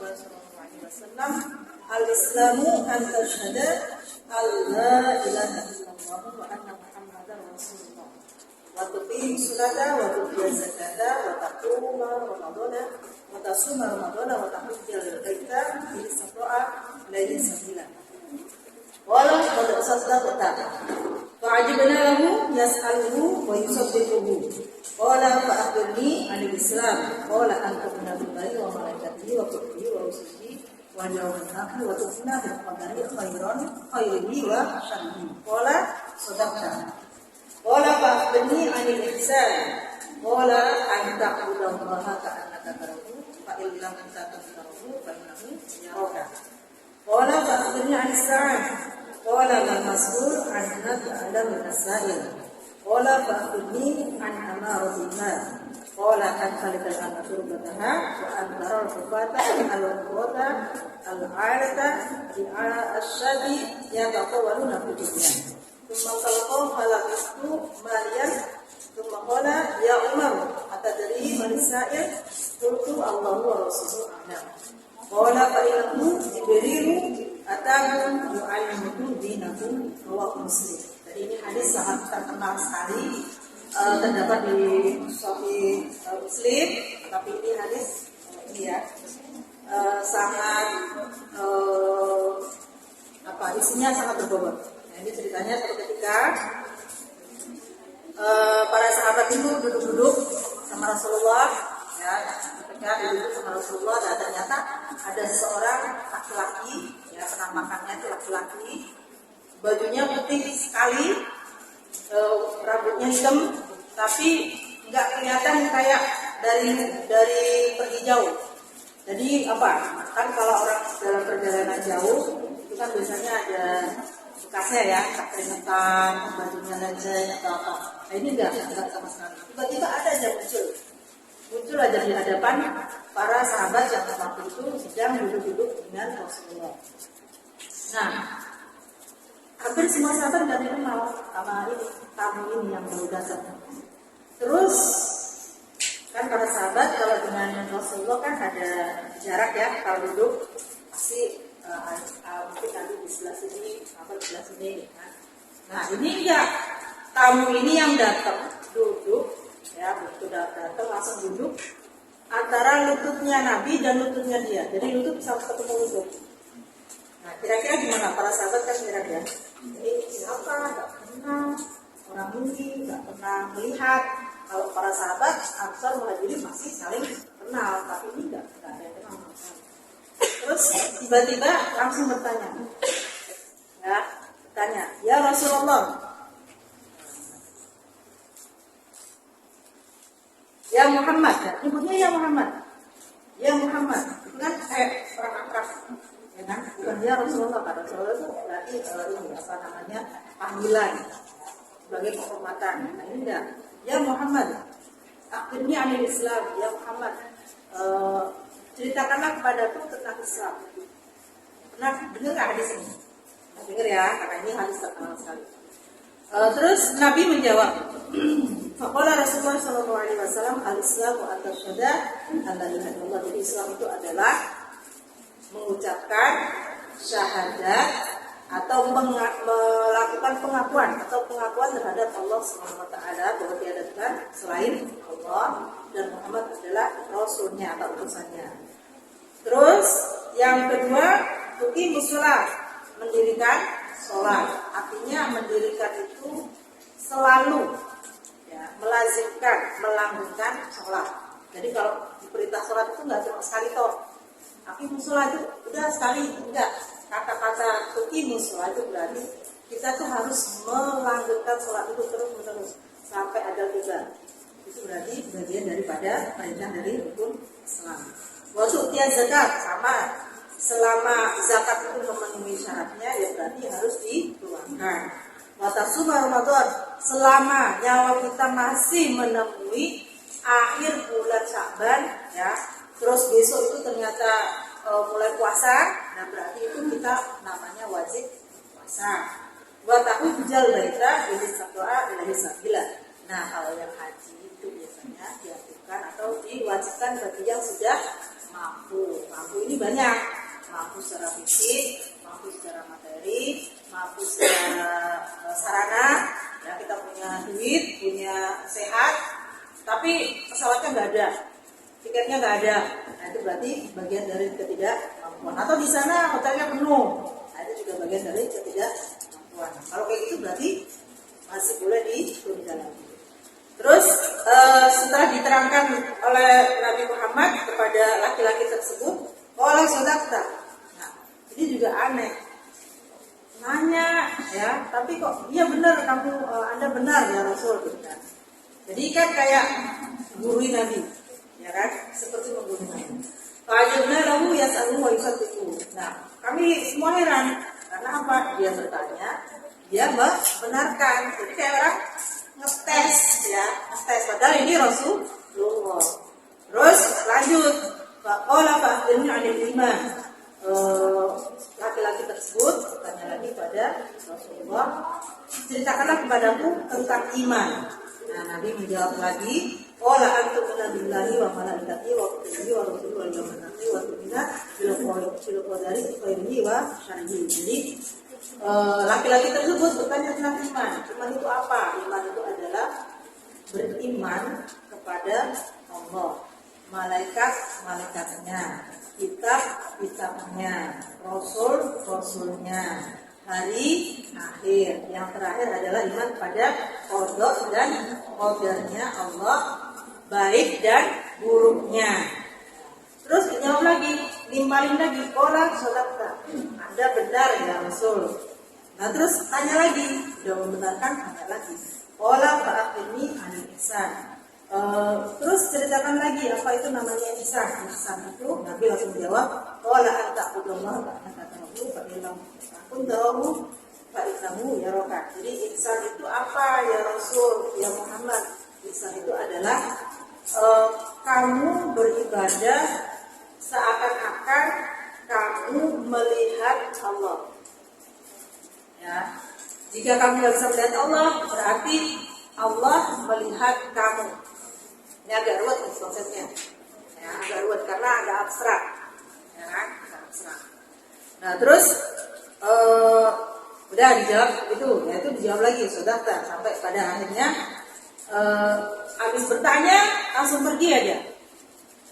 Rasulullah SAW, al-Islamu an tashhada alla ilaha illallah wa anna Muhammadar Rasulullah wa tuqim salata wa tu'ti zakata wa taquma ramadana wa tasuma ramadana wa tahujjal baita bi istita'a ilaihi sabila. Wala qad sadaqta fa'ajibna lahu yas'aluhu wa yusaddiquhu. Qala fa'akhbirni 'anil Islam. Qala an tu'mina billahi wa malaikatihi wa kutubihi wa rusulihi wa yawmil akhir wa tu'mina bil qadari khairihi wa syarrihi. Qala sadaqta. Qala fa'akhbirni 'anil ihsan. Qala an ta'budallaha ka'annaka tarahu fa in lam takun tarahu fa innahu yaraka. Qala fa'akhbirni 'anis sa'ah. Qala mal mas'ul 'anha ta'lamu as-sa'il. Qala fa'akhbirni 'an amaratiha. Qala an khalikal anaturbataha wa an taral kufata al-qurata al-'alata al-ashadi yataqawwaluna fi dunya. Thumma qalqaw halaqistu maliyan. Thumma qala ya Umar atadri man sa'il? Qultu Allahu wa rasuluhu a'lam. Qala fa innahu Jibril atakum yu'allimukum dinakum. Rawahu Muslim. Jadi ini hadis sangat terkenal sekali, terdapat di Sahih Muslim, tapi ini hadis ini ya sangat isinya sangat berbobot. Nah, ini ceritanya suatu ketika para sahabat itu duduk-duduk sama Rasulullah, ya, ketika duduk sama Rasulullah, dan ternyata ada seorang laki-laki, ya, penampakannya itu laki-laki, bajunya putih sekali, rambutnya hitam, tapi nggak kelihatan kayak dari pergi jauh. Jadi apa? Kan kalau orang dalam perjalanan jauh itu kan biasanya ada bekasnya ya, keringetan, bajunya lecet atau apa. Nah ini enggak sama sekali. Tiba-tiba ada aja muncul aja di hadapan para sahabat yang waktu itu sedang duduk-duduk dengan Rasulullah. Nah, hampir semua sahabat nggak dikenal sama tamu ini yang baru datang. Terus kan para sahabat kalau dengan Rasulullah kan ada jarak ya, kalau duduk pasti mungkin nanti di sebelah sini atau di sebelah sini kan. Nah ini enggak, tamu ini yang datang duduk ya, begitu datang langsung duduk antara lututnya Nabi dan lututnya dia. Jadi lutut sama ketemu lutut. Nah kira-kira gimana para sahabat kan kira-kira? Ini siapa? Gak kenal orang ini, gak pernah melihat. Kalau para sahabat Ansar Muhajirin masih saling kenal, tapi ini gak ada yang kenal. Terus tiba-tiba langsung bertanya, ya Rasulullah, ya Muhammad, nyebutnya ya Muhammad, itu kan orang akrab, ya kan? Bukan ya Rasulullah, kata Rasulullah itu berarti ini apa namanya panggilan sebagai penghormatan. Nah ini enggak, ya Muhammad, akhirnya anil Islam, ya Muhammad, ceritakanlah kepadaku tentang Islam. Pernah dengar nggak hadis ini? Dengar ya, karena ini hadis terkenal sekali. Terus Nabi menjawab, faqala Rasulullah SAW, al-Islamu an tashhada an la ilaha illallah. Jadi Islam itu adalah mengucapkan syahadat atau melakukan pengakuan terhadap Allah SWT bahwa tiada Tuhan selain Allah dan Muhammad adalah Rasulnya atau utusannya. Terus yang kedua, tuqimus shalah, mendirikan sholat. Artinya mendirikan itu selalu ya, melazimkan, melanggengkan sholat. Jadi kalau diperintah sholat itu nggak cuma sekali toh, tapi musola itu udah sekali, enggak. Kata-kata tuqimus shalah itu berarti kita tuh harus melanggengkan sholat itu terus-menerus sampai ada tiba. Itu berarti bagian daripada perintah dari rukun Islam. Waktu tiap zakat sama, selama zakat itu memenuhi syaratnya ya berarti harus dikeluarkan. Watasuma Ramadan, selama nyawa kita masih menemui akhir bulan Sya'ban ya, terus besok itu ternyata mulai puasa, nah berarti itu kita namanya wajib puasa. Wa tahujjal baita bil istita'a ilahi sabila. Nah, kalau yang haji itu biasanya dilakukan atau diwajibkan bagi yang sudah mampu. Mampu ini banyak, mampu secara fisik, mampu secara materi, mampu secara sarana. Ya, kita punya duit, punya sehat, tapi pesawatnya nggak ada, tiketnya nggak ada. Nah, itu berarti bagian dari ketidakmampuan. Atau di sana hotelnya penuh, nah, itu juga bagian dari ketidakmampuan. Kalau kayak gitu berarti masih boleh ditunda lagi. Terus setelah diterangkan oleh Nabi Muhammad kepada laki-laki tersebut, oleh sodakta. Nah, ini juga aneh. Nanya, ya, tapi kok iya benar Anda benar ya Rasul, gitu kan. Jadi kan kayak gurui Nabi, ya kan, seperti menggurui Nabi. Fa'ajabna lahu yas'aluhu wa yusaddiquhu. Nah, kami semua heran karena apa? Dia bertanya, dia membenarkan. Jadi kayak orang ngetes, ya, ngetes. Padahal ini Rasulullah. Terus lanjut, faqala fa'akhbirni 'anil iman. Laki-laki tersebut bertanya lagi pada Rasulullah, ceritakanlah kepadaku tentang iman. Nah, Nabi menjawab lagi, qala antumina billahi wa malaikatihi wa kutubihi wa rusulihi wal yawmil akhir wa tu'mina bil qadari khairihi wa syarrihi. Jadi laki-laki tersebut bertanya tentang iman. Iman itu apa? Iman itu adalah beriman kepada Allah, malaikat-malaikatnya, kitab-kitabnya, rasul-rasulnya, hari akhir. Yang terakhir adalah iman pada qada dan qadarnya Allah, baik dan buruknya. Terus dijawab lagi, nimpalin lagi, qala sadaqta. Anda benar ya Rasul. Nah, terus tanya lagi, sudah membenarkan, tanya lagi. Qala fa'akhbirni 'anil ihsan. Terus ceritakan lagi apa itu namanya ihsan. Ihsan itu Nabi langsung jawab, qala anta qudullaha ka'annaka tarahu fa illam takun tarahu fa innahu yaraka. Jadi ihsan itu apa ya Rasul, ya Muhammad? Ihsan itu adalah kamu beribadah seakan-akan kamu melihat Allah. Ya, jika kamu tidak bisa melihat Allah, berarti Allah melihat kamu. Ini agak ruwet konsepnya, ya, agak ruwet karena agak abstrak, ya kan? Agak abstrak. Nah, terus udah dijawab itu, ya itu dijawab lagi, sudah sampai pada akhirnya habis bertanya langsung pergi aja,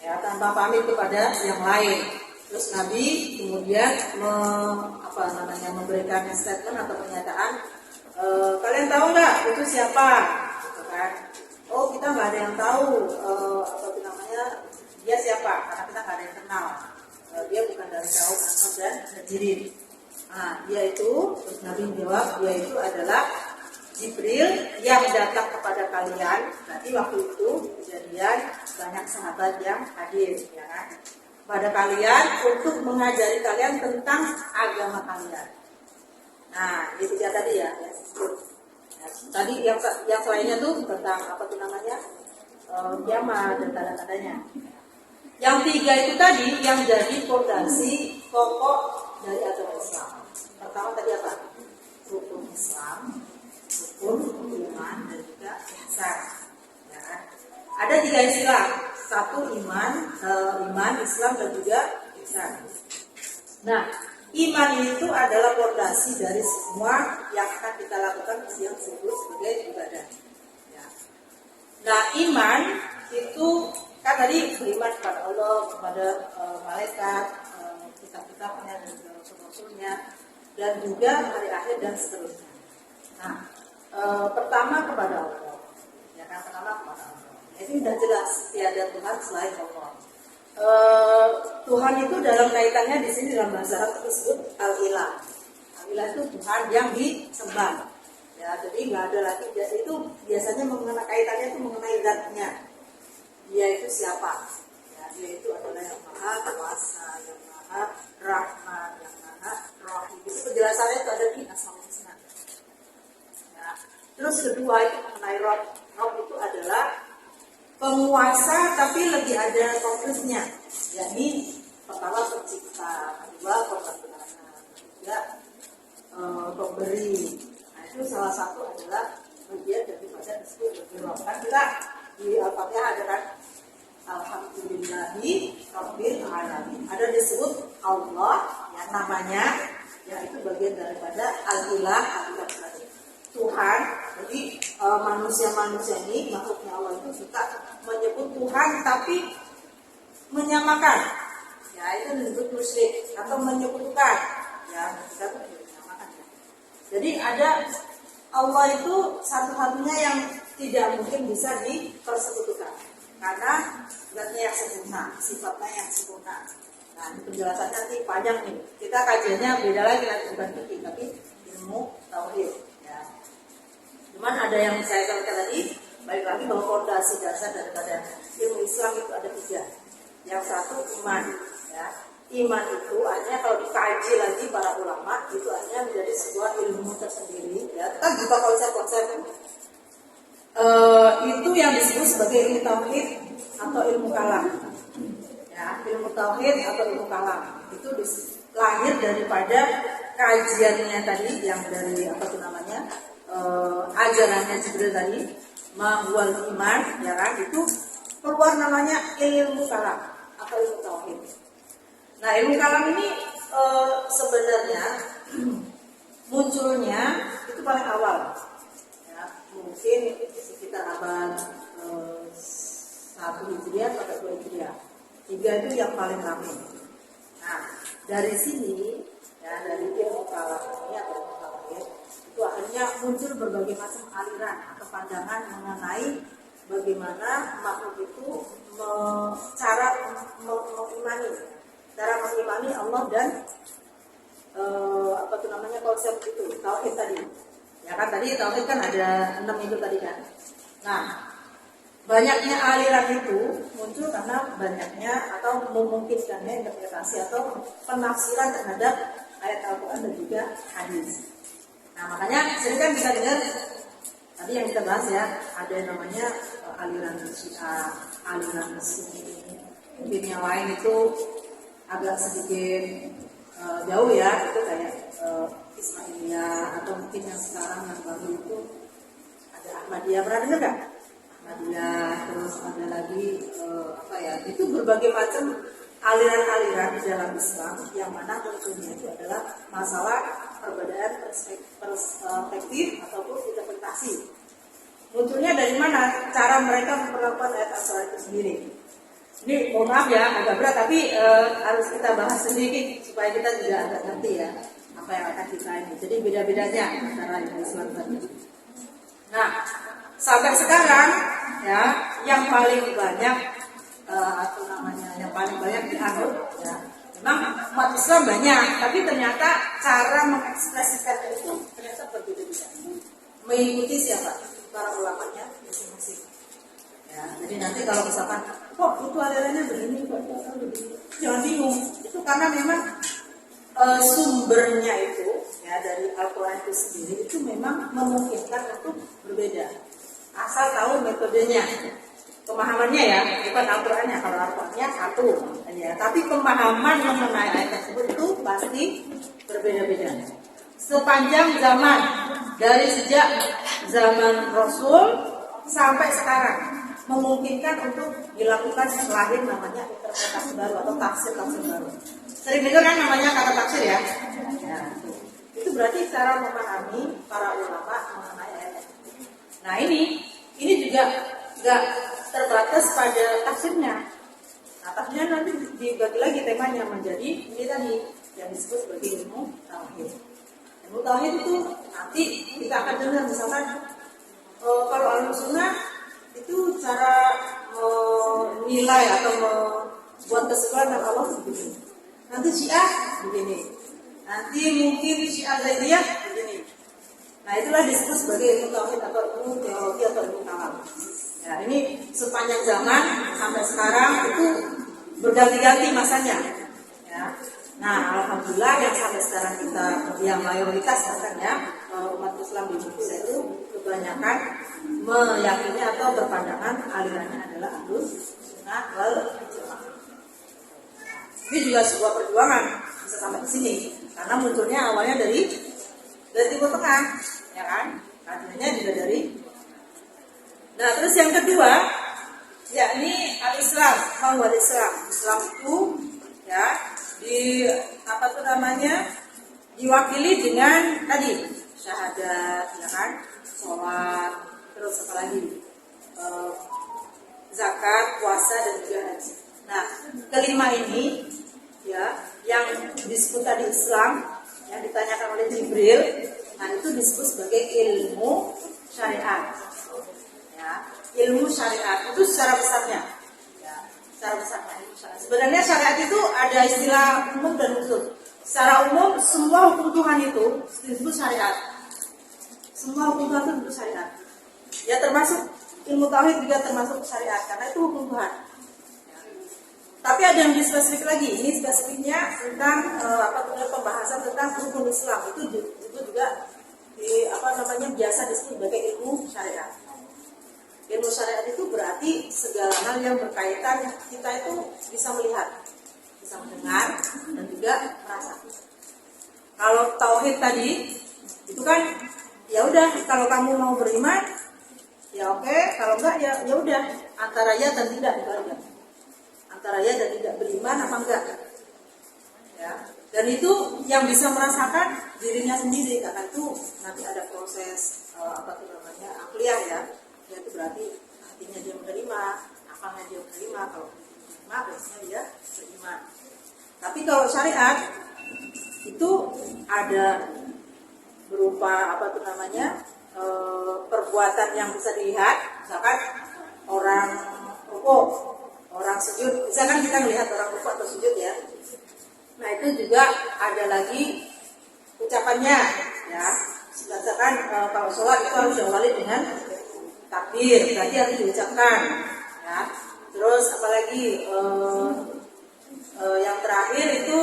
ya, tanpa pamit kepada yang lain. Terus Nabi kemudian memberikan statement atau pernyataan, kalian tahu nggak itu siapa? Gitu kan? Oh, kita nggak ada yang tahu dia siapa, karena kita nggak ada yang kenal. Dia bukan dari kaum Ansar dan Muhajirin. Nah, dia itu, terus Nabi menjawab, dia itu adalah Jibril yang datang kepada kalian. Nanti waktu itu kejadian banyak sahabat yang hadir, ya kan? Pada kalian untuk mengajari kalian tentang agama kalian. Nah, itu dia tadi ya. Tadi yang lainnya tuh tentang kiamat dan tanda-tandanya. Yang tiga itu tadi yang jadi fondasi pokok dari agama Islam. Pertama tadi apa? Rukun Islam, rukun iman, dan juga ihsan. Ya. Ada tiga istilah. Satu iman, Islam, dan juga ihsan. Nah, iman itu adalah fondasi dari semua yang akan kita lakukan yang disebut sebagai ibadah. Ya. Nah, iman itu kan tadi beriman kepada Allah, kepada malaikat, kitab-kitabnya, dan rasul-rasulnya, dan juga hari akhir dan seterusnya. Nah, pertama kepada Allah, ya kan, pertama kepada Allah. Ini sudah jelas tiada Tuhan selain Allah. Tuhan itu dalam kaitannya di sini dalam bahasa Arab disebut al-ilah. Al-ilah itu Tuhan yang disembah. Ya, jadi nggak ada lagi. Itu biasanya mengenai kaitannya itu mengenai zatnya. Dia itu siapa? Ya, dia itu adalah yang maha kuasa, yang maha rahman, yang maha rahim. Itu penjelasannya itu ada di Asmaul Husna. Ya. Terus kedua itu mengenai Rob. Rob itu adalah penguasa, tapi lebih ada konkretnya. Yakni pertama pencipta, kedua pembangunan, ketiga pemberi. Nah, itu salah satu adalah bagian daripada disebut Rob. Kan kita di Al-Fatihah ada kan, alhamdulillahi rabbil Rabbil Alamin. Ada disebut Allah, yang namanya, ya itu bagian daripada Al-Ilah, Tuhan. Jadi manusia-manusia ini, makhluknya Allah itu suka menyebut Tuhan tapi menyamakan. Ya itu disebut musyrik atau menyekutukan. Ya kita tuh menyamakan. Ya. Jadi ada Allah itu satu-satunya yang tidak mungkin bisa dipersekutukan karena zatnya yang sempurna, sifatnya yang sempurna. Nah, ini penjelasannya nanti panjang nih. Kita kajiannya beda lagi, nanti bukan fikih tapi ilmu tauhid. Ya. Cuman ada yang saya katakan tadi, balik lagi bahwa fondasi dasar daripada ilmu Islam itu ada 3. Yang satu iman. Ya. Iman itu artinya kalau dikaji lagi para ulama itu artinya menjadi sebuah ilmu tersendiri. Ya, kita buka konsep-konsep itu yang disebut sebagai ilmu tauhid atau ilmu kalam. Ya, ilmu tauhid atau ilmu kalam itu lahir daripada kajiannya tadi yang dari apa itu namanya ajarannya Jibril tadi, mahwal iman, ya kan, itu keluar namanya ilmu kalam atau ilmu tauhid. Nah, ilmu kalam ini sebenarnya munculnya itu paling awal. Ya, mungkin sekitar abad 1 Hijriah atau 2 Hijriah. 3 itu yang paling ramai. Nah, dari sini ya dari ilmu kalam ini atau ilmu tauhid itu akhirnya muncul berbagai macam aliran atau pandangan mengenai bagaimana makhluk itu cara mengimani Allah dan apa itu namanya konsep itu tauhid tadi. Ya kan tadi tauhid kan ada 6 itu tadi kan. Nah, banyaknya aliran itu muncul karena banyaknya atau memungkinkannya interpretasi atau penafsiran terhadap ayat Al-Quran dan juga hadis. Nah, makanya sering kan bisa dengar tadi yang kita bahas ya, ada yang namanya aliran Syiah, aliran Sunni. Mungkin yang lain itu agak sedikit jauh ya, itu kayak Ismailiyah atau mungkin yang sekarang yang baru itu ada Ahmadiyah, pernah dengar nggak? Ahmadiyah, terus ada lagi apa ya? Itu berbagai macam aliran-aliran di dalam Islam yang mana munculnya itu adalah masalah perbedaan perspektif ataupun interpretasi. Munculnya dari mana? Cara mereka memperlakukan ayat Al-Quran itu sendiri. Ini mohon maaf ya, agak berat tapi harus kita bahas sedikit supaya kita juga agak ngerti ya apa yang akan kita ini. Jadi beda-bedanya antara Islam tadi. Nah, sampai sekarang ya yang paling banyak atau namanya yang paling banyak dianut ya. Memang umat Islam banyak, tapi ternyata cara mengekspresikan itu ternyata berbeda-beda. Mengikuti siapa? Para ulamanya masing-masing. Ya, jadi nanti kalau misalkan kok itu alirannya begini, kok begini, jangan bingung. Itu karena memang sumbernya itu ya dari Al-Quran itu sendiri itu memang memungkinkan untuk berbeda. Asal tahu metodenya, pemahamannya ya, bukan Al-Qurannya. Kalau Al-Qurannya satu, ya. Tapi pemahaman mengenai ayat tersebut itu pasti berbeda-beda. Sepanjang zaman, dari sejak zaman Rasul sampai sekarang, memungkinkan untuk dilakukan lahir namanya interpretasi baru atau tafsir baru. Sering dengar kan namanya kata tafsir ya? Ya. Itu berarti cara memahami para ulama mengenai ayat. Nah ini juga nggak terbatas pada tafsirnya. Nah tafsirnya nanti dibagi lagi temanya menjadi ini tadi yang disebut sebagai ilmu tauhid. Ilmu tauhid itu nanti kita akan dengar misalkan kalau Ahlussunnah itu cara menilai atau membuat kesimpulan tentang Allah begini. Nanti Syiah begini. Nanti mungkin Syiah Zaidiyah begini. Nah itulah disebut sebagai ilmu tauhid atau ilmu teologi atau ilmu kalam. Ya ini sepanjang zaman sampai sekarang itu berganti-ganti masanya. Ya. Nah alhamdulillah yang sampai sekarang kita yang mayoritas bahkan ya umat Islam di Indonesia itu kebanyakan meyakini atau berpandangan alirannya adalah Ahlussunnah wal Jamaah. Ini juga sebuah perjuangan bisa sampai ke sini karena munculnya awalnya dari Timur Tengah, ya kan? Kajiannya juga dari. Nah terus yang kedua yakni al-Islam. Bahwa Islam itu ya di apa tuh namanya diwakili dengan tadi syahadat, ya kan, sholat, terus apa lagi, zakat, puasa dan juga haji. Nah, kelima ini ya yang disebut tadi Islam yang ditanyakan oleh Jibril, nah itu disebut sebagai ilmu syariat. Ya, ilmu syariat itu secara besarnya. Ya, secara besarnya ilmu syariat. Sebenarnya syariat itu ada istilah umum dan khusus. Secara umum semua hukum Tuhan itu disebut syariat. Semua hukum Tuhan itu disebut syariat. Ya termasuk ilmu tauhid juga termasuk syariat karena itu hukum Tuhan. Tapi ada yang lebih spesifik lagi. Ini spesifiknya tentang pembahasan tentang rukun Islam itu juga biasa disebut sebagai ilmu syariat. Ilmu syariat itu berarti segala hal yang berkaitan kita itu bisa melihat, bisa mendengar dan juga merasa. Kalau tauhid tadi itu kan ya udah, kalau kamu mau beriman ya oke, kalau enggak ya udah, antara ya dan tidak itu aja. Antara ya dan tidak, beriman apa enggak. Ya. Dan itu yang bisa merasakan dirinya sendiri, karena itu nanti ada proses akliyah ya. Itu berarti hatinya dia menerima, akalnya dia menerima. Kalau menerima biasanya dia beriman. Tapi kalau syariat itu ada berupa perbuatan yang bisa dilihat, misalkan orang rukuk, orang sujud, misalkan kita melihat orang rukuk atau sujud ya. Nah itu juga ada lagi ucapannya ya. Misalkan kalau sholat itu harus diawali dengan takbir, berarti harus diucapkan ya. Terus apalagi yang terakhir itu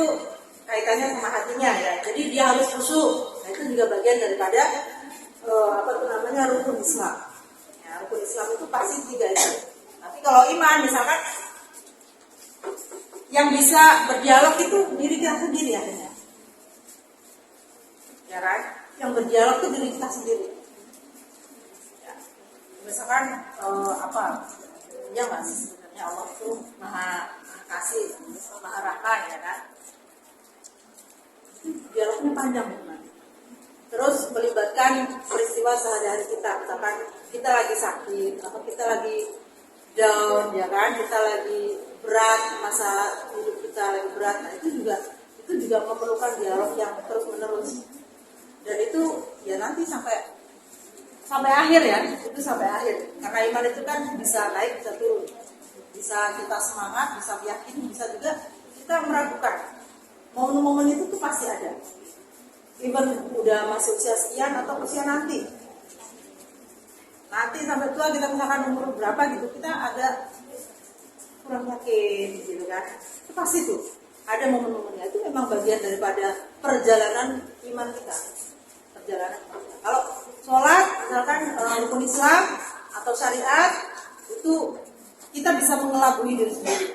kaitannya sama hatinya ya. Jadi dia harus khusyuk. Nah itu juga bagian daripada rukun Islam. Ya, rukun Islam itu pasti 3 itu. Tapi kalau iman misalkan yang bisa berdialog itu diri kita sendiri akhirnya. Ya kan? Yang berdialog itu diri kita sendiri. Ya. Misalkan ya mas, sebenarnya Allah itu maha kasih, maha rahman ya kan? Dialognya panjang benar. Terus melibatkan peristiwa sehari-hari kita, misalkan kita lagi sakit atau kita lagi down ya kan, kita lagi berat, masa hidup kita lagi berat. Nah itu juga memerlukan dialog yang terus menerus, dan itu ya nanti sampai akhir ya, itu sampai akhir, karena iman itu kan bisa naik bisa turun, bisa kita semangat, bisa yakin, bisa juga kita meragukan. Momen-momen itu tuh pasti ada, even udah masuk usia sekian atau usia nanti sampai tua, kita misalkan umur berapa gitu, kita ada kurang yakin gitu kan, itu pasti tuh ada momen-momennya. Itu memang bagian daripada perjalanan iman kita, Kalau sholat misalkan rukun Islam atau syariat itu kita bisa mengelabui diri sendiri.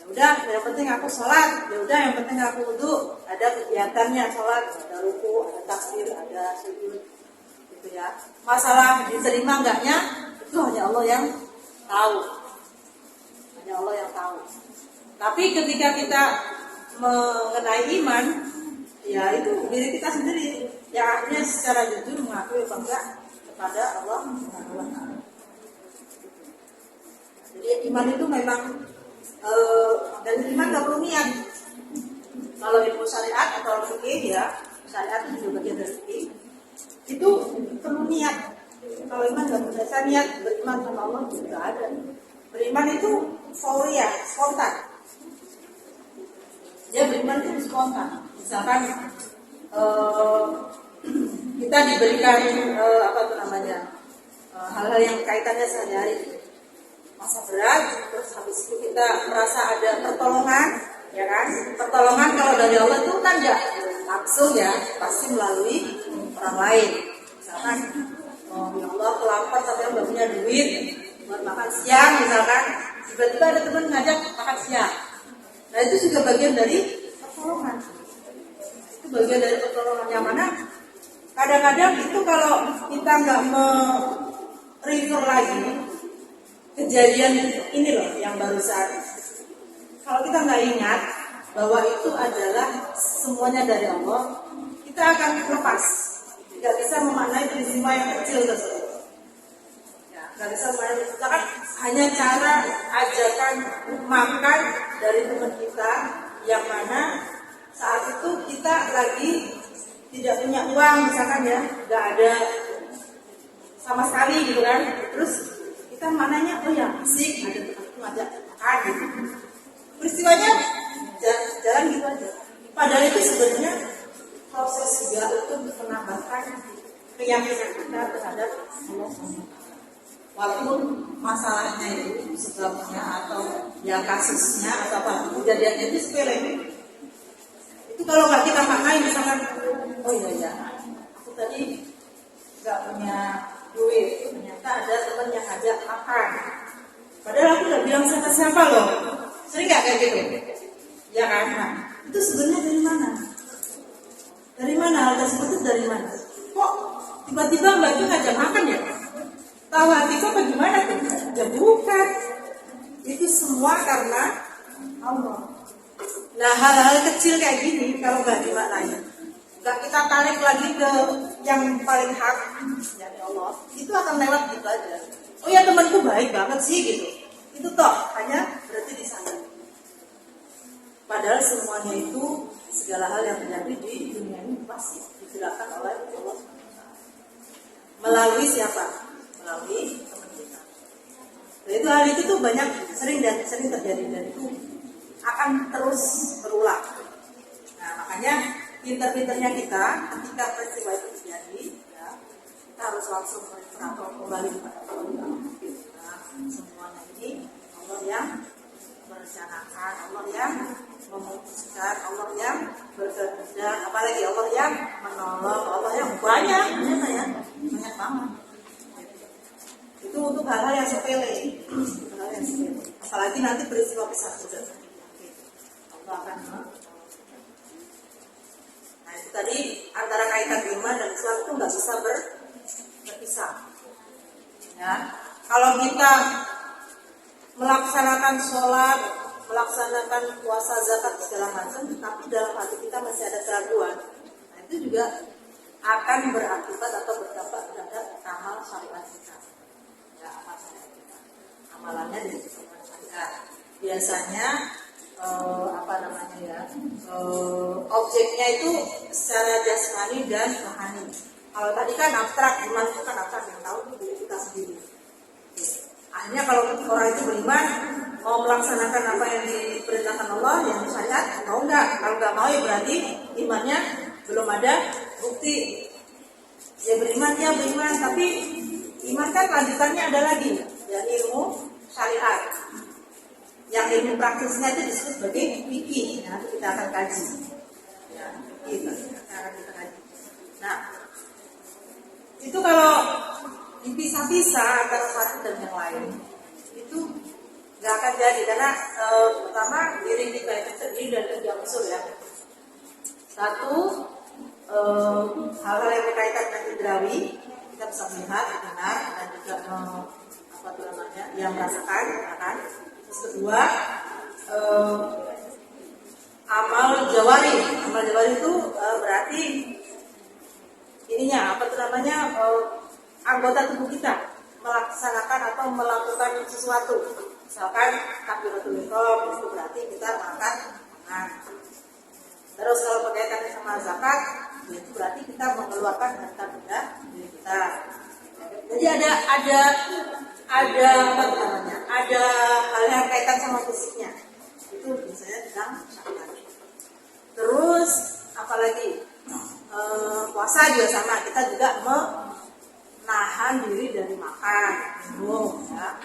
Ya udah, yang penting aku sholat, ya udah yang penting aku wudu, ada kegiatannya sholat, ada ruku, ada takbir, ada sujud gitu ya. Masalah diterima enggaknya itu hanya Allah yang tahu. Tapi ketika kita mengenai iman, ya itu diri kita sendiri yang akhirnya secara jujur mengakui apa enggak kepada Allah Subhanahu wa Ta'ala. Jadi iman itu memang dan iman nggak perlu niat. Kalau ilmu syariat atau fikih ya, syariat itu juga bagian dari fikih, itu perlu niat. Kalau iman nggak berdasar niat, beriman sama Allah juga ada. Beriman itu fauria, spontan. Dia beriman itu spontan. Misalkan kita diberikan hal-hal yang kaitannya sehari-hari, masa berat, terus habis itu kita merasa ada pertolongan, ya kan? Pertolongan kalau dari Allah itu kan enggak langsung ya, pasti melalui orang lain. Misalkan, ya Allah lapar tapi nggak punya duit buat makan siang, misalkan tiba-tiba ada teman ngajak makan siang. Nah itu juga bagian dari pertolongan. Itu bagian dari pertolongan yang mana kadang-kadang itu kalau kita nggak refer lagi, kejadian ini loh yang barusan. Kalau kita nggak ingat bahwa itu adalah semuanya dari Allah, kita akan lepas, tidak bisa memaknai peristiwa yang kecil tersebut. Ya, nggak bisa memaknai. Kita kan hanya cara ajakan makan dari teman kita, yang mana saat itu kita lagi tidak punya uang, misalkan ya, nggak ada sama sekali gitu kan. Terus kita maknanya, oh ya asik, ada teman itu ngajak makan gitu. Peristiwanya jalan gitu aja. Padahal itu sebenarnya proses juga untuk menambahkan keyakinan kita terhadap Allah SWT. Walaupun masalahnya itu sebabnya atau ya kasusnya atau apa kejadiannya itu sepele. Itu kalau nggak kita maknai misalkan, oh iya ya, aku tadi nggak punya duit, ternyata ada teman yang ngajak makan. Padahal aku nggak bilang siapa-siapa loh. Sering nggak kayak gitu? Ya kan? Nah, itu sebenarnya dari mana? Dari mana hal tersebut itu dari mana? Kok tiba-tiba Mbak itu ngajak makan ya? Tahu hatiku apa gimana tuh? Ya bukan. Itu semua karena Allah. Nah, hal-hal kecil kayak gini kalau nggak dimaknai, nggak kita tarik lagi ke yang paling hak, yakni Allah, itu akan lewat gitu aja. Oh ya temanku baik banget sih gitu. Itu toh hanya berarti di sana. Padahal semuanya itu segala hal yang terjadi di dunia ini pasti digerakkan oleh Allah. Melalui siapa? Melalui teman kita. Nah, itu hal itu tuh banyak sering terjadi dan itu akan terus berulang. Nah makanya pinter-pinternya kita ketika peristiwa itu terjadi, ya, kita harus langsung mereferator kembali kepada Allah. Nah, semuanya ini Allah yang merencanakan, Allah yang memutuskan, Allah yang berkehendak, apalagi Allah yang menolong, Allah yang banyak, ternyata ya, banyak banget. Itu untuk hal-hal yang sepele, apalagi nanti peristiwa besar sudah. Allah akan Nah itu tadi antara kaitan iman dan Islam itu nggak bisa berpisah. Ya, kalau kita melaksanakan sholat, melaksanakan puasa, zakat segala macam, tapi dalam hati kita masih ada keraguan, nah itu juga akan berakibat atau berdampak terhadap amal syariat kita. Ya, amal syariat kita, amalannya dari syariat. Biasanya objeknya itu secara jasmani dan rohani. Kalau tadi kan abstrak, iman itu kan abstrak, yang tahu itu diri kita sendiri. Akhirnya kalau orang itu beriman, mau melaksanakan apa yang diperintahkan Allah, yang syariat, mau enggak? Kalau enggak mau ya berarti imannya belum ada bukti. Ya beriman, tapi iman kan lanjutannya ada lagi, ya ilmu syariat. Yang ilmu praktisnya itu disebut sebagai fikih. Nanti kita akan kaji. Ya, itu akan kita kaji. Nah, itu kalau dipisah-pisah antara satu dan yang lain, itu nggak akan jadi karena pertama diri kita itu terdiri dari 3 unsur ya. Satu, hal-hal yang berkaitan dengan indrawi, kita bisa melihat, dengar, dan juga yang merasakan, kan? Terus kedua, amal jawari. Amal jawari itu berarti ininya anggota tubuh kita melaksanakan atau melakukan sesuatu. Misalkan takbiratul ihram itu berarti kita makan. Terus kalau berkaitan sama zakat, itu berarti kita mengeluarkan harta benda dari kita. Jadi ada hal yang kaitan sama fisiknya. Itu biasanya tentang syariat. Terus apalagi puasa juga sama, kita juga menahan diri dari makan, minum, ya.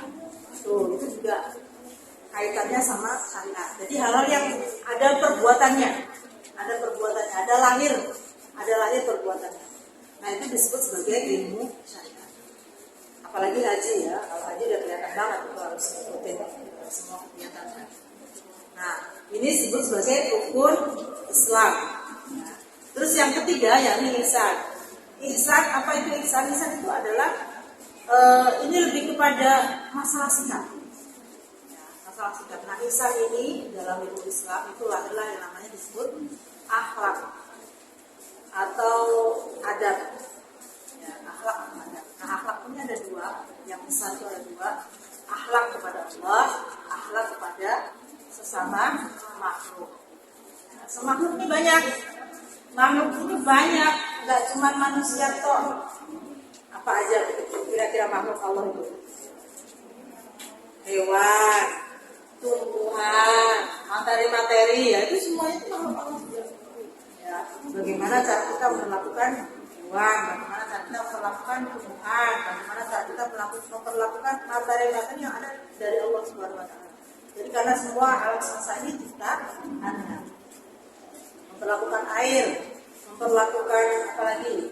Itu juga kaitannya sama syariat. Jadi hal-hal yang ada perbuatannya, ada lahir perbuatannya. Nah itu disebut sebagai ilmu syariat. Apalagi haji ya, kalau haji udah kelihatan banget itu harus ikutin semua kegiatannya. Nah ini disebut sebagai rukun Islam. Ya. Terus yang ketiga yakni ihsan. Ihsan, apa itu ihsan? Ihsan itu adalah Ini lebih kepada masalah sikap. Ya, masalah sikap. Nah, ihsan ini dalam ilmu Islam itu adalah yang namanya disebut akhlak atau adab. Ya, akhlak atau adab. Nah, akhlak ini ada dua. Yang besar itu ada dua. Akhlak kepada Allah, akhlak kepada sesama makhluk. Nah, semakhluk ini banyak. Makhluk ini banyak, nggak cuma manusia toh. Apa aja kira-kira makhluk Allah itu? Hewan, tumbuhan, materi-materi, ya itu semuanya itu makhluk Allah. Ya, bagaimana cara kita memperlakukan hewan, bagaimana cara kita memperlakukan tumbuhan, bagaimana cara kita memperlakukan materi-materi yang ada dari Allah Subhanahu Wa Taala. Jadi karena semua alam semesta ini ciptaan, memperlakukan air, memperlakukan apalagi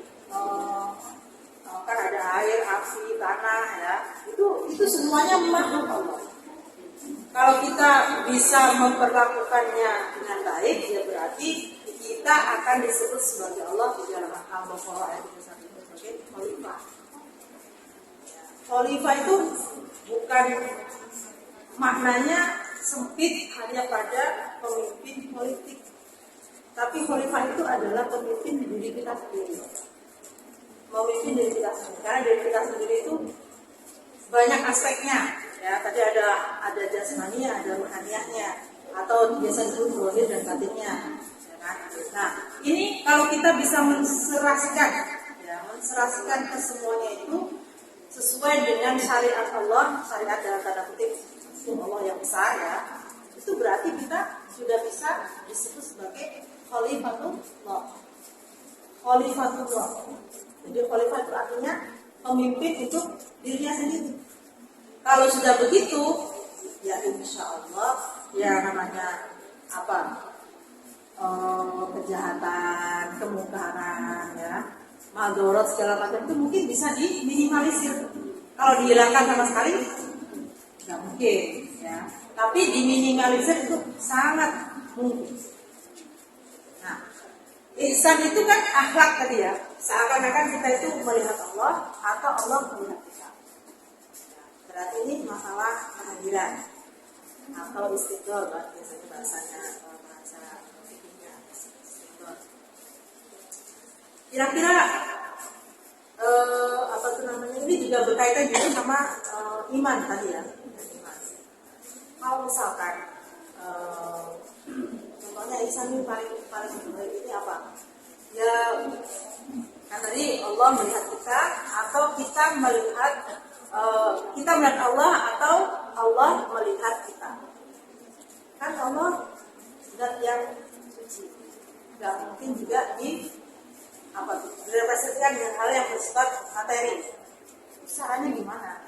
kan ada air, api, tanah, ya itu semuanya makhluk Allah. Kalau kita bisa memperlakukannya dengan baik, ya berarti kita akan disebut sebagai Allah di dalam Al-Baqarah ayat 21 sebagai khalifah. Khalifah itu bukan maknanya sempit hanya pada pemimpin politik. Tapi khalifah itu adalah pemimpin di diri kita sendiri. Memimpin diri kita sendiri. Karena diri kita sendiri itu banyak aspeknya. Ya, tadi ada jasmani, ada ruhaniyahnya, atau biasa disebut zahir dan batinnya. Ya kan? Nah, ini kalau kita bisa menserasikan ke semuanya itu sesuai dengan syariat Allah, syariat dalam tanda kutip Allah yang besar, ya, itu berarti kita sudah bisa disebut sebagai Khalifatullah. Khalifatullah. Jadi khalifah itu artinya pemimpin untuk dirinya sendiri. Kalau sudah begitu, ya insya Allah ya namanya apa? Kejahatan, kemungkaran, ya, madorot segala macam itu mungkin bisa diminimalisir. Kalau dihilangkan sama sekali, nggak mungkin, ya. Tapi diminimalisir itu sangat mungkin. Nah, ihsan itu kan akhlak tadi, ya. Seakan-akan kita itu melihat Allah atau Allah melihat kita. Berarti ini masalah kehadiran atau istiqlal, biasanya bahasa fikihnya istiqlal. Kira-kira apa tuh namanya, ini juga berkaitan juga sama iman tadi, ya. Iman. Kalau misalkan contohnya ihsan ini paling baik ini apa? Ya, kan tadi Allah melihat kita atau kita melihat Allah atau Allah melihat kita. Kan Allah zat yang suci, nggak mungkin juga direpresentasikan dengan hal yang bersifat materi. Caranya gimana?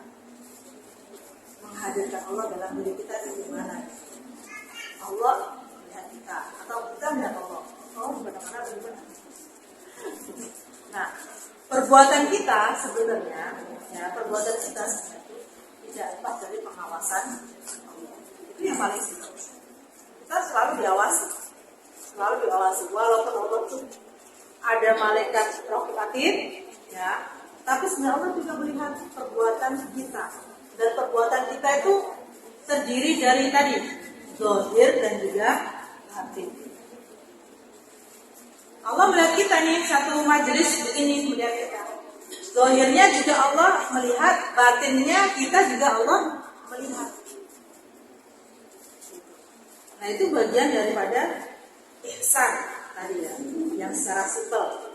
Menghadirkan Allah dalam diri kita itu gimana? Allah melihat kita atau kita melihat Allah? Oh, benar-benar gimana? Nah, perbuatan kita sebenarnya tidak lepas dari pengawasan Allah. Itu yang paling penting. Kita selalu diawasi, walaupun Allah itu ada malaikat raqib atid, ya, tapi sebenarnya Allah juga melihat perbuatan kita, dan perbuatan kita itu terdiri dari tadi zahir dan juga batin. Allah melihat kita nih, satu majelis begini melihat kita. Zahirnya juga Allah melihat, batinnya kita juga Allah melihat. Nah, itu bagian daripada ihsan tadi, ya, yang secara simpel.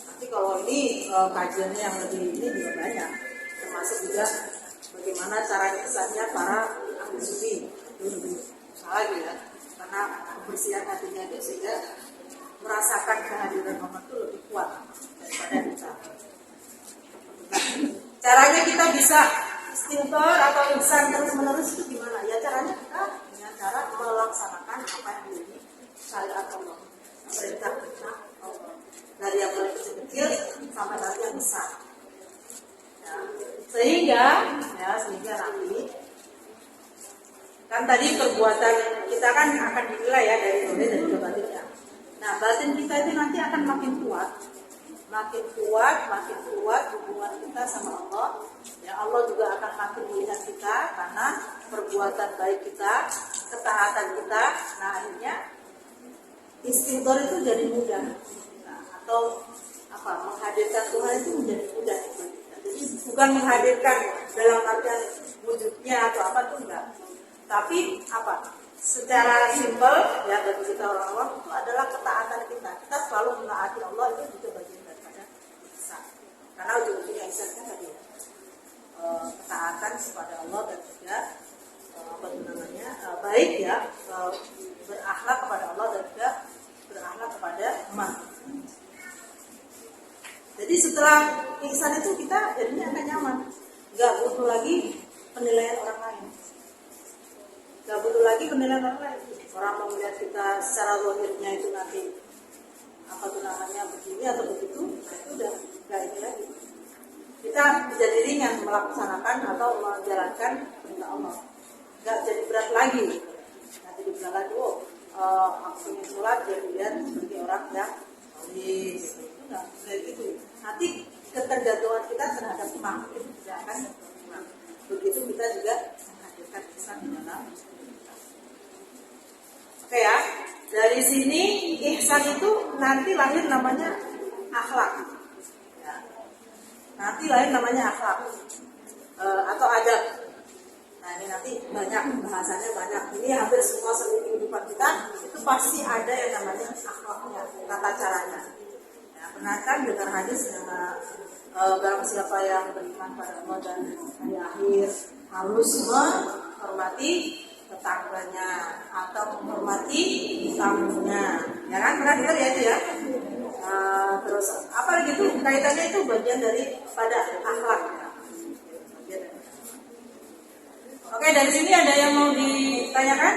Nanti kalau ini kajiannya yang lebih ini juga banyak, termasuk juga bagaimana cara ihsannya para ahli sufi. Itu lebih salah lagi, ya, karena kebersihan hatinya itu sehingga merasakan kehadiran Allah itu lebih kuat daripada kita. Nah, caranya kita bisa istighfar atau ihsan terus-menerus itu gimana? Ya caranya kita dengan cara melaksanakan apa yang menjadi syariat Allah, perintah Allah, dari yang paling kecil sampai dari yang besar. Ya, sehingga nanti kan tadi perbuatan kita kan akan dinilai, ya, dari zahir dan juga batinnya. Nah, batin kita itu nanti akan makin kuat hubungan kita sama Allah Ya, Allah juga akan makin melihat kita karena perbuatan baik kita, ketaatan kita. Nah, akhirnya istighfar itu jadi mudah. Nah, atau menghadirkan Tuhan itu menjadi mudah. Jadi bukan menghadirkan dalam artian wujudnya atau apa tuh enggak. Tapi secara simpel ya bagi kita orang-orang itu adalah ketaatan kita. Kita selalu menaati Allah, itu juga bagian daripada ihsan. Karena ujung-ujungnya ihsan kan tadi ketaatan kepada Allah dan juga baik ya, berakhlak kepada Allah dan juga berakhlak kepada makhluk. Jadi setelah ihsan itu kita jadinya akan nyaman, nggak butuh lagi penilaian orang lain, nggak butuh lagi penilaian orang lain. Orang mau melihat kita secara zahirnya itu nanti begini atau begitu, itu udah nggak ini lagi. Kita menjadi ringan melaksanakan atau menjalankan perintah Allah, nggak jadi berat lagi. Nanti dibilang lagi, aku ingin sholat dia dilihat sebagai orang yang solid, nggak kayak gitu. Nanti ketergantungan kita terhadap makhluk itu tidak akan berkurang. Begitu kita juga menghadirkan ihsan di dalam. Oke ya, dari sini ihsan itu nanti lahir namanya akhlak. Ya. Nanti lahir namanya akhlak atau adab. Nah ini nanti banyak bahasanya banyak. Ini hampir semua seni kehidupan kita itu pasti ada yang namanya akhlaknya, tata caranya. Ya, pernah kan dengar hadis yang barang siapa yang beriman pada Allah dan hari akhir harus menghormati tetangganya atau menghormati tamunya. Ya kan pernah dengar ya itu ya. Terus apa gitu kaitannya itu bagian dari pada akhlak. Oke, dari sini ada yang mau ditanyakan?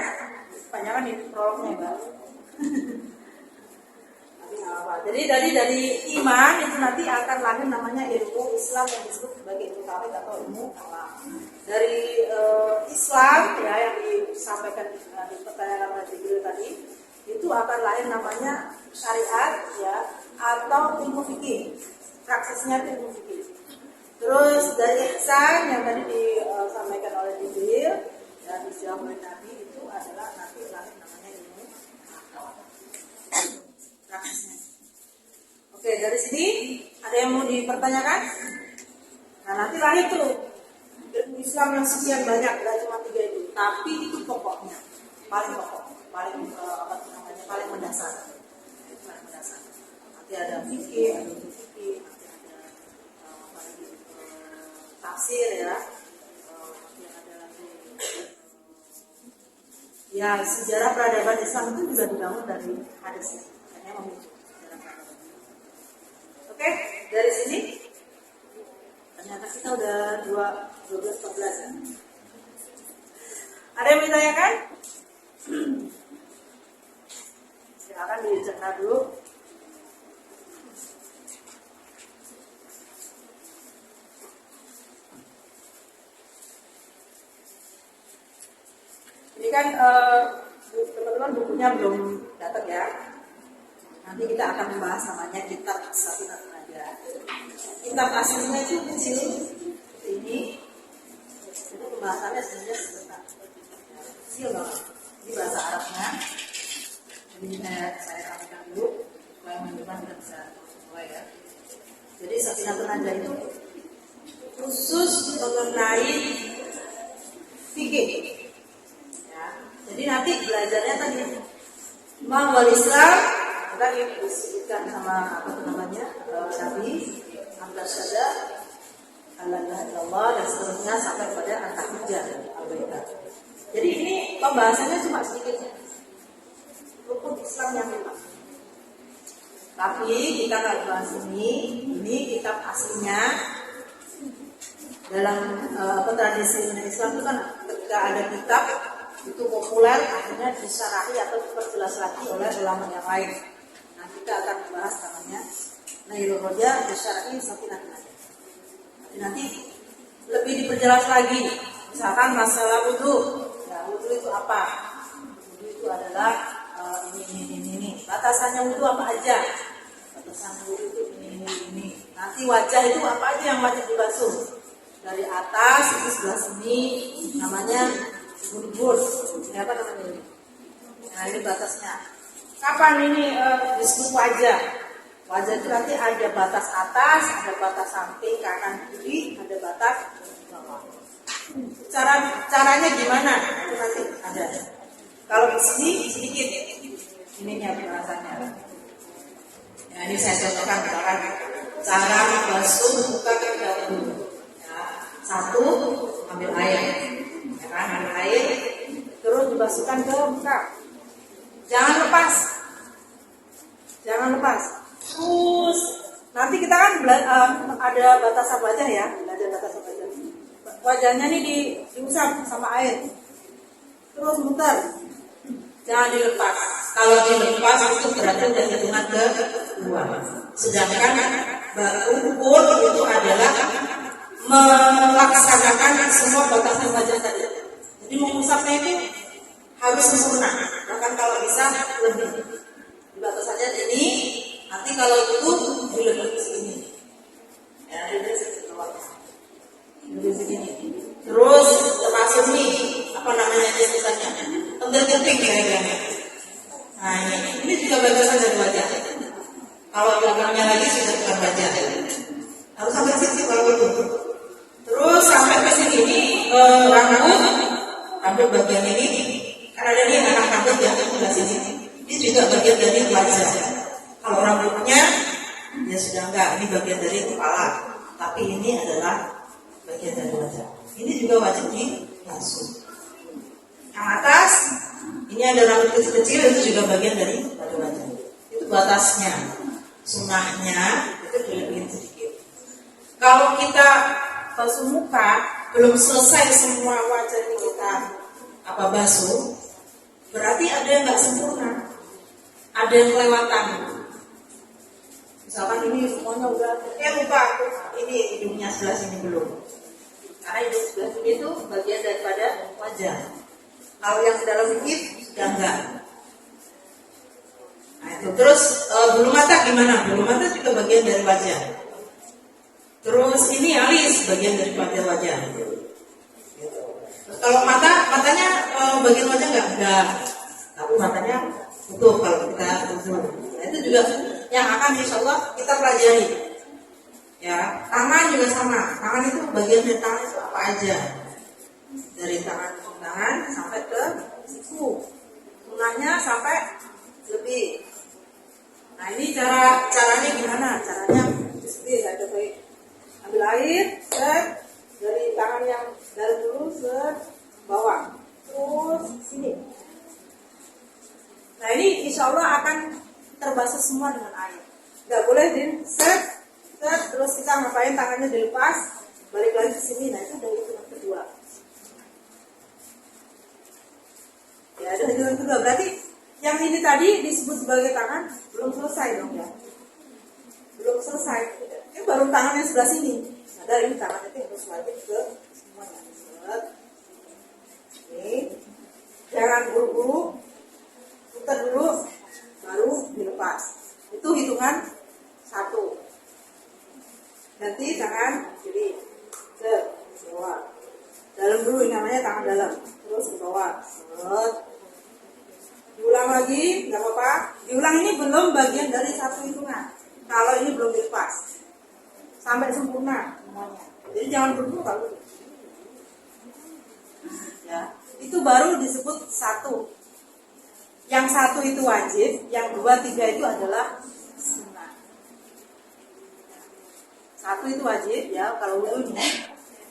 Tanyakan di prolognya, Mbak. Jadi dari iman itu nanti akan lahir namanya ilmu Islam yang disebut sebagai ilmu tauhid atau ilmu kalam. Dari Islam ya yang disampaikan di pertanyaan oleh Jibril tadi, itu akan lahir namanya syariat ya atau ilmu fikih. Praksisnya itu ilmu fikih. Terus dari ihsan yang tadi disampaikan oleh Jibril dan dijawab oleh Nabi itu adalah nanti lahir namanya ilmu akal. Praksisnya. Oke, dari sini ada yang mau dipertanyakan? Nah, nanti lahir tuh ilmu Islam yang sekian banyak, gak cuma 3 itu, tapi itu pokoknya, paling pokok, paling paling mendasar. Itu paling mendasar. Nanti ada fikih, ada fikih, nanti ada tafsir ya, nanti ada lagi ya sejarah peradaban Islam itu juga dibangun dari hadis, hanya memicu. Oke, dari sini ternyata kita udah 12-14 ya. Ada yang ditanyakan? Silakan dicerna dulu. Ini kan teman-teman bukunya belum datang ya. Nanti kita akan membahas namanya kitab Safinatun Najah. Kitab aslinya itu kecil ini. Itu pembahasannya sebenarnya sebentar. Kecil banget. Ini bahasa Arabnya. Jadi saya sampaikan dulu supaya teman-teman bisa mulai ya. Jadi Safinatun Najah itu khusus mengenai fikih. Ya. Jadi nanti belajarnya tadi Mawal Islam tadi disebutkan sama Nabi Amdas Syada Allah dan seterusnya sampai pada At-Tahijjah Al-Baidah. Jadi ini pembahasannya cuma sedikit rukun Islam yang 5. Tapi kita akan bahas ini kitab aslinya dalam tradisi Islam itu kan ketika ada kitab itu populer akhirnya disyarahi atau diperjelas lagi oleh ulama yang lain. Nah kita akan membahas namanya Nailul Roja Bisyarahi Safinatun Najah. Nanti lebih diperjelas lagi. Misalkan masalah wudu. Ya, wudu itu apa? Wudu itu adalah ini. Batasannya wudu apa aja? Batasan wudu itu ini. Nanti wajah itu apa aja yang wajib dibasuh? dari atas itu sebelah sini namanya burbur. Ini apa namanya ini? Nah ini batasnya. Kapan ini disebut wajah? Wajah itu nanti ada batas atas, ada batas samping, kanan kiri, ada batas bawah. Caranya gimana? Itu nanti ada. Kalau di sini sedikit ininya pembahasannya. Nah ini saya contohkan misalkan cara membasuh muka terlebih dahulu. Ya, satu, ambil air, ya kan? Ambil air, terus dibasuhkan ke muka. Jangan lepas. Terus nanti kita kan ada batasan wajah ya, belajar batasan wajah. Wajahnya nih diusap sama air. Terus muter. Jangan dilepas. Kalau dilepas itu berarti udah hitungan kedua. Sedangkan ukur itu adalah melaksanakan semua batasan wajah tadi. Jadi mengusapnya itu harus sempurna. Bahkan kalau bisa lebih. Batasannya ini. Nanti kalau itu dilebih segini. Ya, dilebih segini. Terus termasuk nih apa namanya sebutannya? Penting kira-kira. Nah ini juga batasan dari wajah. Kalau belakangnya lagi sudah bukan wajah. Harus sampai sini kalau itu. Terus sampai ke sini ini rambut bagian ini. Karena ada nih anak rambut yang sebelah sini. Ini juga bagian dari wajah. Kalau rambutnya ya sudah enggak, ini bagian dari kepala. Tapi ini adalah bagian dari wajah. Ini juga wajib dibasuh. Yang atas, ini ada rambut kecil-kecil, itu juga bagian dari wajah. Itu batasnya. Sunnahnya itu dilebihin sedikit. Kalau kita basuh muka, belum selesai semua wajah ini kita basuh, berarti ada yang nggak sempurna, ada yang kelewatan. Misalkan ini semuanya udah, lupa ini hidungnya sebelah sini belum. Karena hidung sebelah sini itu bagian daripada wajah. Kalau yang di dalam dikit sudah enggak. Nah itu. Terus bulu mata gimana? Bulu mata juga bagian dari wajah. Terus ini alis bagian dari wajah. Terus kalau matanya bagian wajah enggak. Tapi matanya utuh kalau kita utuh. Nah, itu juga yang akan insya Allah kita pelajari. Ya, tangan juga sama. Tangan itu bagian dari tangan itu apa aja? Dari tangan sampai ke siku, tunanya sampai lebih. Nah ini caranya gimana? Caranya seperti ada baik. Ambil air, dari tangan yang dari dulu ke bawah, terus sini. Nah ini insya Allah akan terbasuh semua dengan air. Gak boleh terus kita ngapain tangannya dilepas, balik lagi ke sini. Nah itu dari hitungan kedua. Ya ada hitungan kedua. Berarti yang ini tadi disebut sebagai tangan belum selesai dong ya. Belum selesai. Ini baru tangan yang sebelah sini. Ada ini tangan itu harus wajib ke semuanya. Ini jangan buru-buru, putar dulu, baru dilepas. Itu hitungan 1. Nanti tangan kiri ke bawah. Dalam dulu ini namanya tangan dalam. Terus ke bawah. Diulang lagi, nggak apa-apa. Diulang ini belum bagian dari 1 hitungan. Kalau ini belum dilepas sampai sempurna semuanya. Jadi jangan buru-buru kalau ya, itu baru disebut 1. Yang 1 itu wajib, yang 2, 3 itu adalah sunnah. 1 itu wajib ya kalau wudu ini.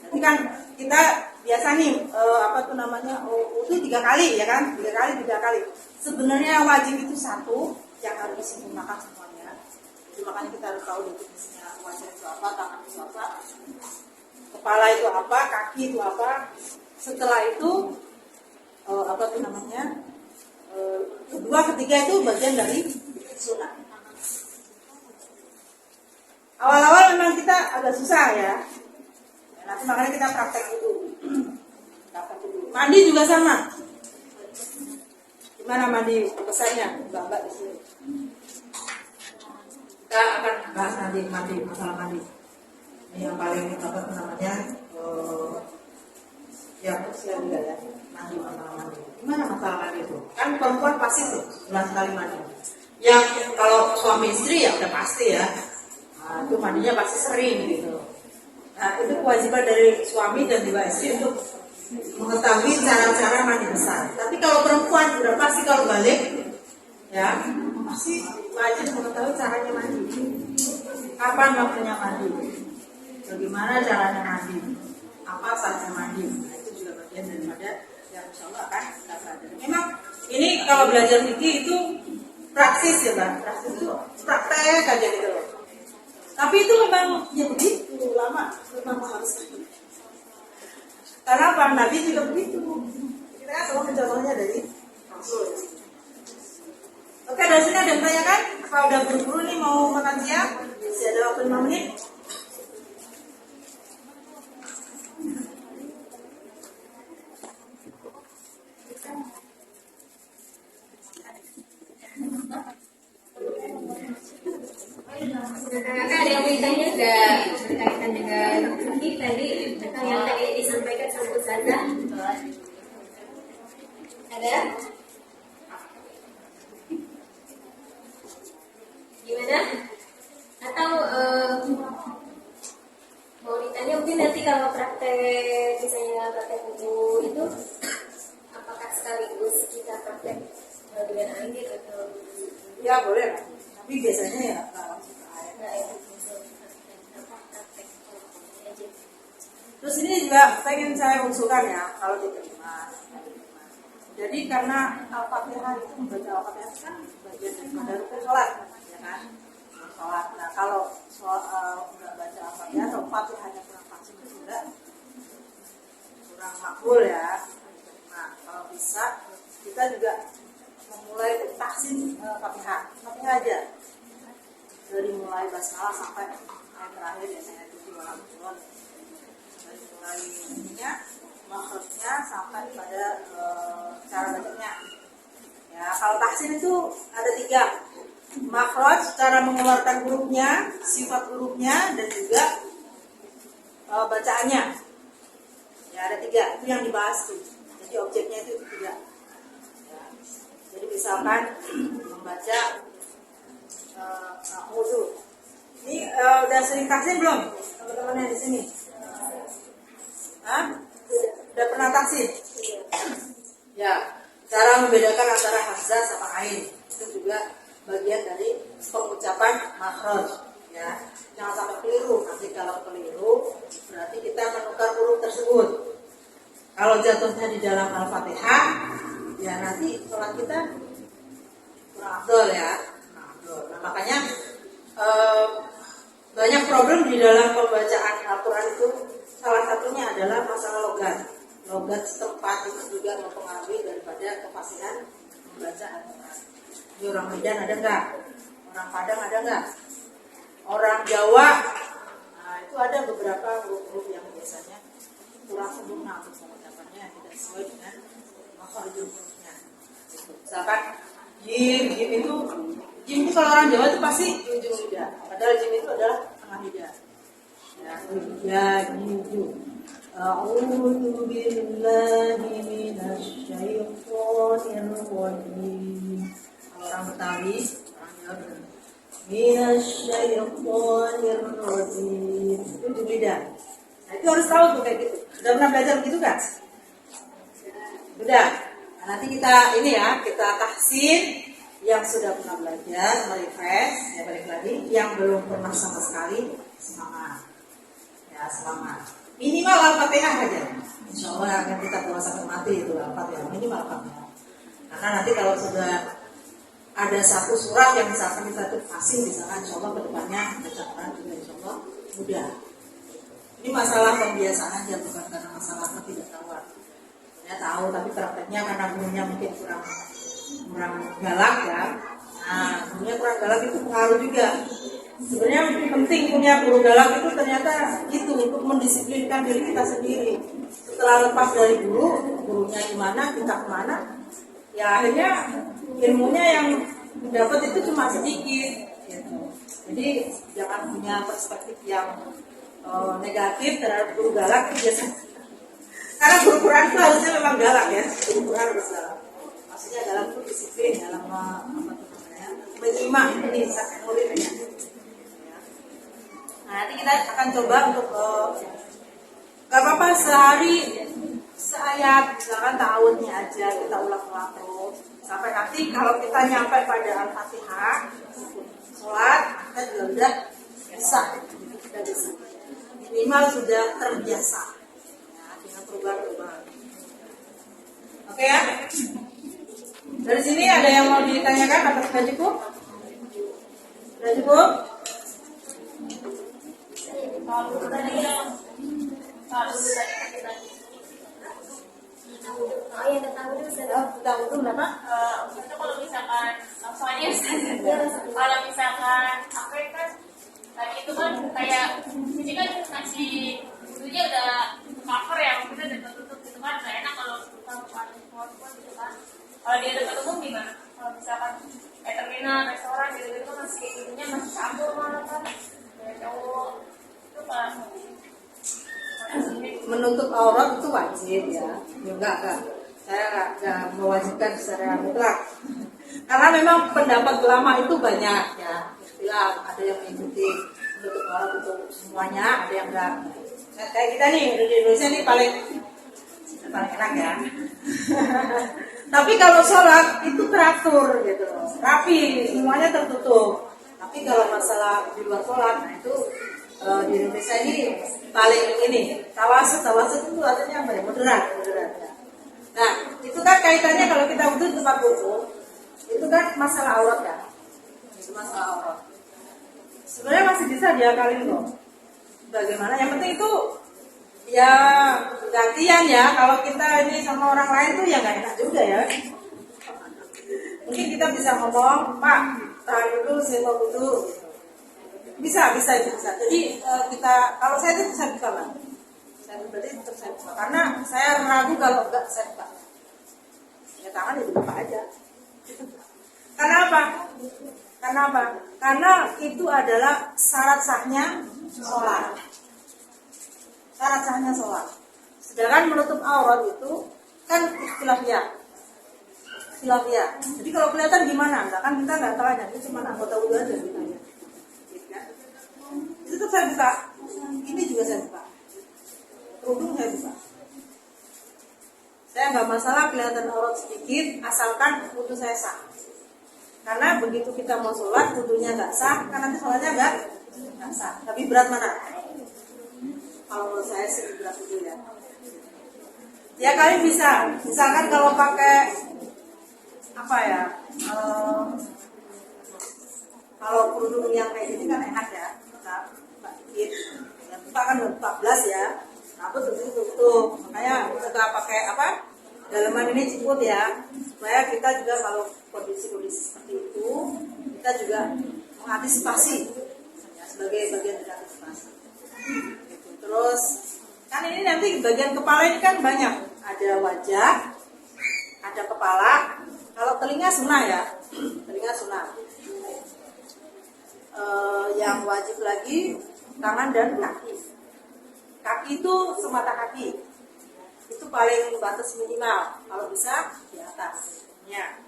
Nanti kan kita biasa nih wudu 3 kali ya kan, 3 kali. Sebenarnya yang wajib itu 1 yang harus disempurnakan semuanya. Jadi makanya kita harus tahu definisinya wajah itu apa, tangan itu apa, kepala itu apa, kaki itu apa. Setelah itu kedua, ketiga itu bagian dari sunnah. Awal-awal memang kita agak susah ya. Nanti makanya kita praktek dulu. Mandi juga sama. Gimana mandi pesannya? Mbak di sini. Kita akan bahas nanti masalah mandi. Ini yang paling yang usia juga ya, mandi masalah mandi. Gimana masalah mandi itu? Kan perempuan pasti tuh 11 kali mandi. Yang kalau suami istri ya udah pasti ya. Nah, itu mandinya pasti sering gitu. Nah, itu kewajiban dari suami dan juga istri untuk mengetahui cara-cara mandi besar. Tapi kalau perempuan sudah pasti kalau balik ya pasti wajib mengetahui caranya mandi. Kapan waktunya mandi? Bagaimana caranya mandi? Apa saatnya mandi? Nah, itu juga bagian daripada yang insya Allah akan kita pelajari. Memang ini kalau belajar fikih itu praksis ya Mbak. Praksis itu praktek aja gitu loh. Tapi itu memang ya begitu lama, memang harus. Karena Pak Nabi juga begitu. Kita kan selalu mencontohnya dari Rasul. Oke, dari sini ada yang tanyakan? Apa udah buru-buru nih mau makan siang? Masih ada waktu 5 menit. Ada yang bertanya nggak berkaitan dengan fikih tadi tentang yang tadi disampaikan sama Ustazah? Ada? Gimana? Atau mau ditanya mungkin nanti kalau praktek misalnya praktek buku itu apakah sekaligus kita praktek dengan air atau? Ya boleh, tapi biasanya ya nggak langsung ke air. Terus ini juga pengen saya usulkan ya kalau diterima. Jadi karena Al-Fatihah itu membaca Al-Fatihah kan bagian daripada rukun sholat, ya kan? Sholat. Nah kalau nggak baca Al-Fatihah atau Fatihahnya kurang fasih juga kurang makbul ya. Nah kalau bisa kita juga memulai tahsin Fatihah aja dari mulai basmalah sampai ayat terakhir ya ayat 7 walaupun dari mulai ininya makhrajnya sampai pada cara bacanya ya. Kalau tahsin itu ada 3 makhraj, cara mengeluarkan hurufnya, sifat hurufnya dan juga bacaannya ya, ada 3 itu yang dibahas tuh. Jadi objeknya itu 3. Jadi misalkan membaca wudu. Ini udah sering tahsin belum teman-teman yang di sini? Hah? Udah pernah tahsin? Ya. Cara membedakan antara hamzah sama ain itu juga bagian dari pengucapan makhraj. Ya. Jangan sampai keliru. Nanti kalau keliru berarti kita menukar huruf tersebut. Kalau jatuhnya di dalam Al-Fatihah ya nanti sholat kita kurang afdol ya. Nah, makanya banyak problem di dalam pembacaan Al-Quran itu. Salah satunya adalah masalah logat setempat itu juga mempengaruhi daripada kefasihan membaca Al-Quran. Di orang Medan ada nggak? Orang Padang ada nggak? Orang Jawa, nah itu ada beberapa huruf yang biasanya kurang sempurna untuk pengucapannya, tidak sesuai dengan makhrajul hurufnya. Misalkan jim itu kalau orang Jawa itu pasti di ujung lidah, padahal jim itu adalah tengah lidah. Ya, jim. A'udzu billahi minasy syaithanir rajim. Kalau orang Betawi, orang Jawa minasy syaithanir rajim. Itu ujung lidah. Nah, itu harus tahu tuh kayak gitu. Sudah pernah belajar begitu kan? Sudah. Nah, nanti kita ini ya, kita tahsin yang sudah pernah belajar, merefresh, ya balik lagi. Yang belum pernah sama sekali, semangat. Ya, semangat. Minimal Al-Fatihah aja. Insya Allah akan kita bawa sampai mati itu Al-Fatihah. Minimal Al-Fatihah. Karena nanti kalau sudah ada satu surat yang misalkan kita tuh fasih, misalkan insya Allah kedepannya baca Quran juga insya Allah mudah. Ini masalah pembiasaan aja, bukan karena masalah ketidaktahuan. Ya tahu, tapi prakteknya karena gurunya mungkin kurang galak ya. Nah, gurunya kurang galak itu pengaruh juga. Sebenarnya penting punya guru galak itu ternyata gitu untuk mendisiplinkan diri kita sendiri. Setelah lepas dari gurunya gimana, kita kemana, ya akhirnya ilmunya yang dapat itu cuma sedikit. Gitu. Jadi jangan punya perspektif yang negatif terhadap guru galak itu biasa. Karena guru Quran itu harusnya memang galak ya, guru Quran harus galak. Maksudnya dalam itu disiplin dalam menyimak ini sampai muridnya. Nah, nanti kita akan coba untuk gak apa-apa sehari seayat, misalkan ta'awudnya aja kita ulang-ulang terus sampai nanti kalau kita nyampe pada Al-Fatihah sholat kita juga udah biasa, minimal sudah terbiasa ya, dengan perubahan-perubahan. Oke ya, dari sini ada yang mau ditanyakan atas sudah cukup? Sudah cukup? Oh iya, tahu dulu saya. Kita untung berapa? Itu kalau misalkan soalnya kalau misalkan apa kan tadi itu kan kayak ini kan masih dulunya udah cover ya, maksudnya udah tertutup gitu kan, nggak enak kalau kita bukan gitu kan. Kalau dia udah tertutup gimana? Kalau misalkan terminal, restoran gitu-gitu kan masih ininya masih campur malah kan, ya cowok itu kan. Menutup aurat itu wajib ya, enggak. Saya enggak mewajibkan secara mutlak. Karena memang pendapat ulama itu banyak ya. Istilah ada yang mengikuti menutup aurat itu semuanya, ada yang enggak. Kayak kita nih di Indonesia nih paling enak ya. Tapi kalau sholat itu teratur gitu, rapi, semuanya tertutup. Tapi kalau masalah di luar sholat, nah itu di Indonesia ini paling ini tawasud itu artinya apa ya, moderat ya. Nah itu kan kaitannya kalau kita wudhu tempat wudhu itu kan masalah aurat kan, itu masalah aurat sebenarnya masih bisa diakalin kok. Bagaimana yang penting itu ya gantian ya, kalau kita ini sama orang lain tuh ya nggak enak juga ya. Mungkin kita bisa ngomong, Pak tahan dulu saya mau wudhu. Bisa itu bisa. Jadi kita kalau saya itu bisa buka Bang. Saya berarti tetap saya buka. Karena saya ragu kalau enggak saya buka. Ya tangan itu buka aja. Karena apa? Karena itu adalah syarat sahnya sholat. Syarat sahnya sholat. Sedangkan menutup aurat itu kan khilafiyah. Jadi kalau kelihatan gimana? Enggak kan kita nggak tahu aja. Itu cuma anggota wudhu aja ditanya. Itu saya buka, ini juga saya buka, kerudung saya buka. Saya nggak masalah kelihatan aurat sedikit, asalkan wudhu saya sah. Karena begitu kita mau sholat, wudhunya nggak sah, kan nanti sholatnya nggak sah. Tapi berat mana? Kalau menurut saya sih berat wudhu ya. Ya kalian bisa, misalkan kalau pakai apa ya? Kalau kerudung yang kayak gini kan enak ya. Buka kan 14 ya, rambut tutup. Makanya suka pakai apa? Dalaman ini cukup ya, supaya kita juga kalau kondisi-kondisi seperti itu kita juga mengantisipasi ya, sebagai bagian dari antisipasi. Gitu. Terus kan ini nanti bagian kepala ini kan banyak, ada wajah, ada kepala. Kalau telinga sunnah ya, telinga sunnah. Yang wajib lagi tangan dan kaki. Kaki itu semata kaki. Itu paling batas minimal. Kalau bisa di atas. Ya.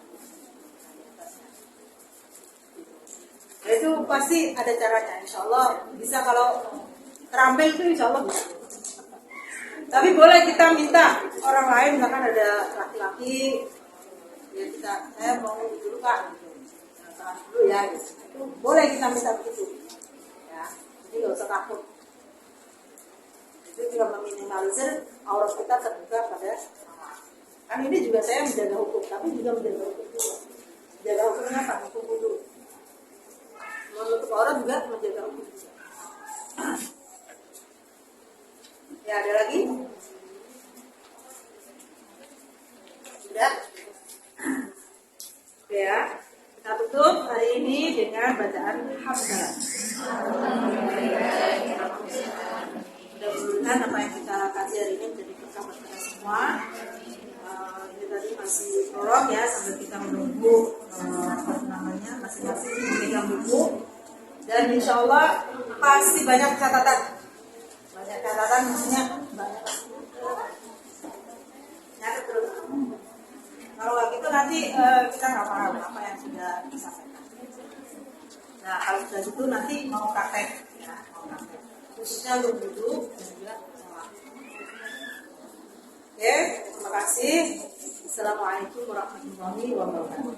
Nah, itu pasti ada caranya. Insya Allah bisa, kalau terampil itu insya Allah bisa. Tapi boleh kita minta orang lain, misalkan ada laki-laki, ya saya mau dulu Pak, tahan dulu ya. Gitu. Itu boleh kita minta begitu. Ya, jadi nggak usah takut. Itu juga meminimalisir aurat kita terbuka pada Allah. Kan ini juga saya menjaga hukum, tapi juga menjaga hukum juga. Menjaga hukumnya apa? Hukum wudhu. Menutup aurat juga menjaga hukum juga. Ya, ada lagi? Sudah? Oke ya. Kita tutup hari ini dengan bacaan hamdalah. Mudah-mudahan apa yang kita kaji hari ini menjadi berkah buat kita semua. Ini tadi masih prolog ya, sambil kita menunggu masing-masing memegang buku. Dan insya Allah pasti banyak catatan. banyak catatan maksudnya banyak nyatet terus. Kalau nggak gitu nanti kita nggak paham apa yang sudah disampaikan. Nah kalau sudah gitu nanti mau praktek ya, mau praktek khususnya untuk duduk dan juga sholat. Oke, terima kasih. Assalamualaikum warahmatullahi wabarakatuh.